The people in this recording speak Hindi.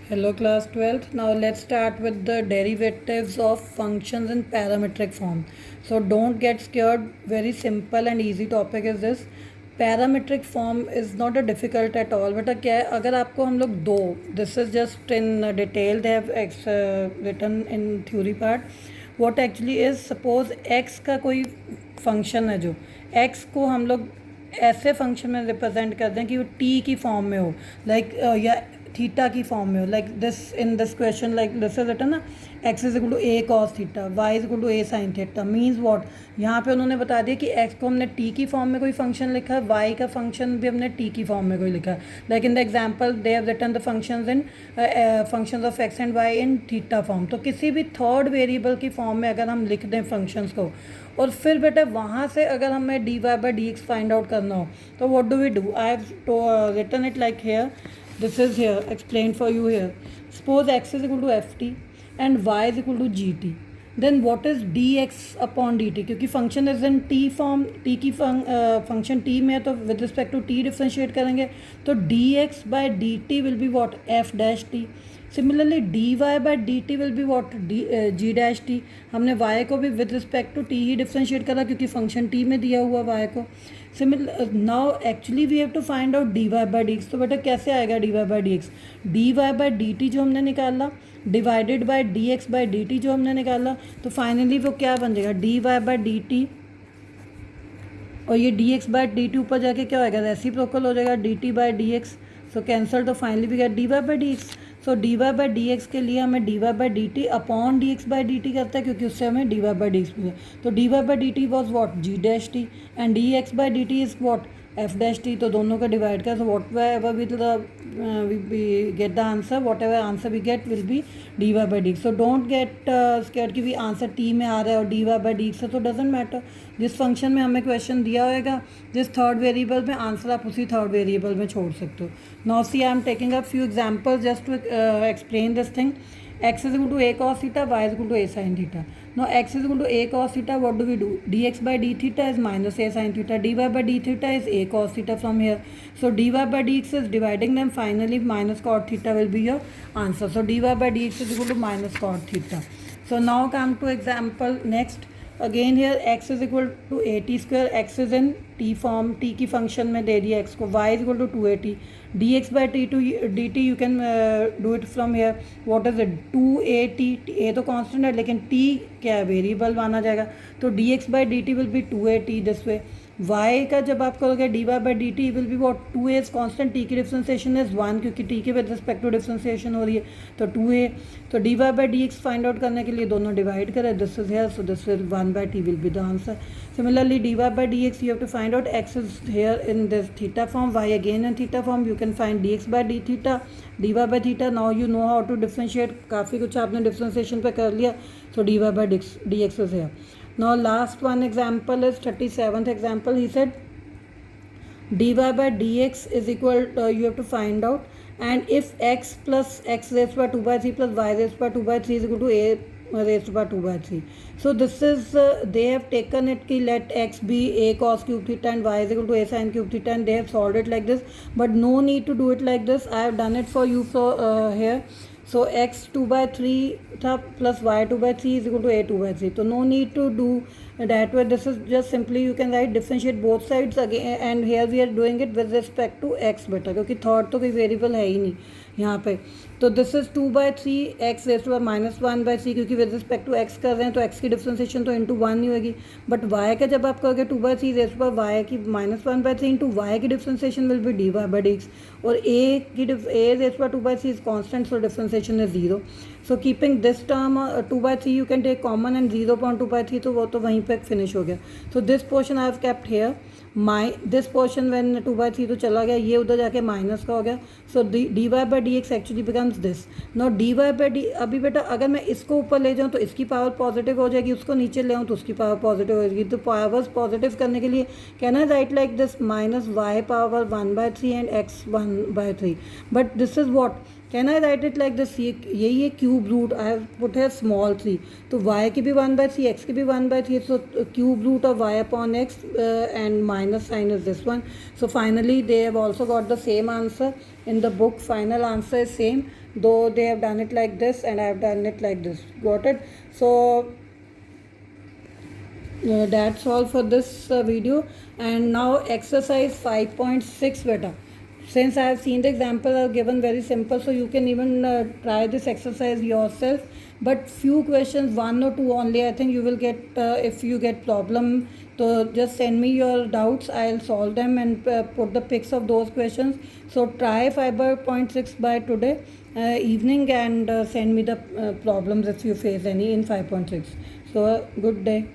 Hello class 12th. Now let's start with the derivatives of functions in parametric form. So don't get scared. Very simple and easy topic is this. Parametric form is not a difficult at all. बेटा क्या है अगर आपको हम लोग दो this is just in detail they have written in theory part. What actually is suppose x का कोई फंक्शन है जो x को हम लोग ऐसे फंक्शन में रिप्रेजेंट करते हैं कि वो टी की फॉर्म में हो लाइक या थीटा की फॉर्म में हो like this in this question like this is written ना X is equal to A cos theta Y is equal to A sine theta means what यहाँ पे उन्होंने बता दिया कि एक्स को हमने टी की फॉर्म में कोई फंक्शन लिखा है वाई का फंक्शन भी हमने टी की फॉर्म में कोई लिखा है like in the example they have written the functions in functions of x and y in theta form तो किसी भी थर्ड वेरिएबल की फॉर्म में अगर हम लिख दें फंक्शंस को और फिर बेटा वहाँ से अगर हमें d Y by D x find out करना हो तो what do we do I have written it like here this is here explained for you here suppose x is equal to ft and y is equal to gt then what is dx upon dt क्योंकि function is in t form t की फंक्शन टी में है तो with respect to t differentiate करेंगे तो dx by dt will be what f dash t similarly dy by dt will be what g dash t हमने y को भी विद रिस्पेक्ट टू t ही डिफ्रेंशिएट करा क्योंकि फंक्शन t में दिया हुआ y को similar now actually we have to find out D Y by D x तो बेटा कैसे आएगा d Y by D x d Y by d t जो हमने निकाला divided by D x by d t जो हमने निकाला तो फाइनली वो क्या बन जाएगा d Y by d t और ये d x by d t ऊपर जाके क्या होएगा रेसिप्रोकल हो जाएगा d t by D x so cancel तो finally we get d Y by D x so D Y by D x के लिए हमें d Y by d t upon d x by d t करता है क्योंकि उससे हमें d Y by D x मिले तो d Y by d t was what g dash t and d x by d t is what f dash t तो दोनों का डिवाइड कर so whatever will we get the answer what ever answer we get will be D Y by D x so don't get scared कि भी आंसर टी में आ रहा है और d Y by D x है तो डजेंट मैटर जिस फंक्शन में हमें क्वेश्चन दिया होगा जिस थर्ड वेरिएबल में आंसर आप उसी थर्ड वेरिएबल में छोड़ सकते हो now see I am taking a few examples just to explain this thing x is equal to a cos theta y is equal to a sin theta now x is equal to a cos theta what do we do dx by d theta is minus a sin theta dy by d theta is a cos theta from here so dy by dx is dividing them finally minus cot theta will be your answer so dy by dx is equal to minus cot theta so now come to example next again here x is equal to a t square x is in t form t की फंक्शन में दे दिया x को y is equal to 2at d x by t to d t you can do it from here what is it 2at a तो कांस्टेंट है लेकिन t क्या है वेरिएबल माना जाएगा तो d x by d t will be 2at this way y का जब आप करोगे d Y by d t will be what 2a constant t की डिफ्रेंसिएशन इज 1 क्योंकि टी के विद रिस्पेक्ट टू डिफ्रेंसिएशन हो रही है तो 2a तो d Y by D x find out करने के लिए दोनों डिवाइड करें this is here so this will 1 by t will be the answer similarly d Y by D x you have to find out x is here in this theta form y again in theta form you can find d x by d theta d Y by theta now you know how to differentiate काफ़ी कुछ आपने डिफ्रेंसिएशन पे कर लिया so D Y by D X is here now last one example is 37th example he said dy by dx is equal you have to find out and if x plus x raised by 2 by 3 plus y raised by 2 by 3 is equal to a raised by 2 by 3 so this is they have taken it ki let x be a cos cube theta and y is equal to a sin cube theta and they have solved it like this but no need to do it like this I have done it for you for here so x 2 by 3 था plus y 2 by 3 is equal to a 2 by 3 so no need to do that way this is just simply you can write differentiate both sides again and here we are doing it with respect to x बेटा क्योंकि थर्ड तो कोई वेरिएबल है ही नहीं यहाँ पे तो this is 2 by 3 x raise to minus 1 by 3 क्योंकि विद रिस्पेक्ट टू एक्स कर रहे हैं तो एक्स की डिफ्रेंसिएशन तो इंटू 1 नहीं होगी बट वाई का जब आप करोगे 2 by 3 रेस टू वाई की माइनस 1 by 3 इंटू वाई की differentiation will be D Y by D X और ए की A raise to 2 by 3 is constant so differentiation is 0 so keeping this term 2 by 3 you can take common and 0.2 by 3 तो वो तो वहीं पे फिनिश हो गया so this portion I have kept here my this portion when 2 by 3 तो चला गया ये उधर जाके माइनस का हो गया so D Y by D X actually becomes this now D Y by D अभी बेटा अगर मैं इसको ऊपर ले जाऊँ तो इसकी पावर पॉजिटिव हो जाएगी उसको नीचे ले आऊँ तो उसकी पावर पॉजिटिव हो जाएगी तो पावर्स पॉजिटिव करने के लिए can I write like this minus y power 1 by 3 and x 1 by 3 but this is what can I write it like this यही है cube root I have put है स्मॉल 3 तो y की भी 1 by 3 x की भी 1 by 3 so cube root of y upon x and minus sign is this one so finally they have also got the same answer in the book final answer is same though they have done it like this and I have done it like this. Got it? So that's all for this video. And now exercise 5.6 beta. Since I have seen the example are given very simple, so you can even try this exercise yourself, but few questions, one or two only, I think you will get. If you get problem, so just send me your doubts, I'll solve them and put the pics of those questions. So try 5.6 by today evening, and send me the problems if you face any in 5.6. So good day.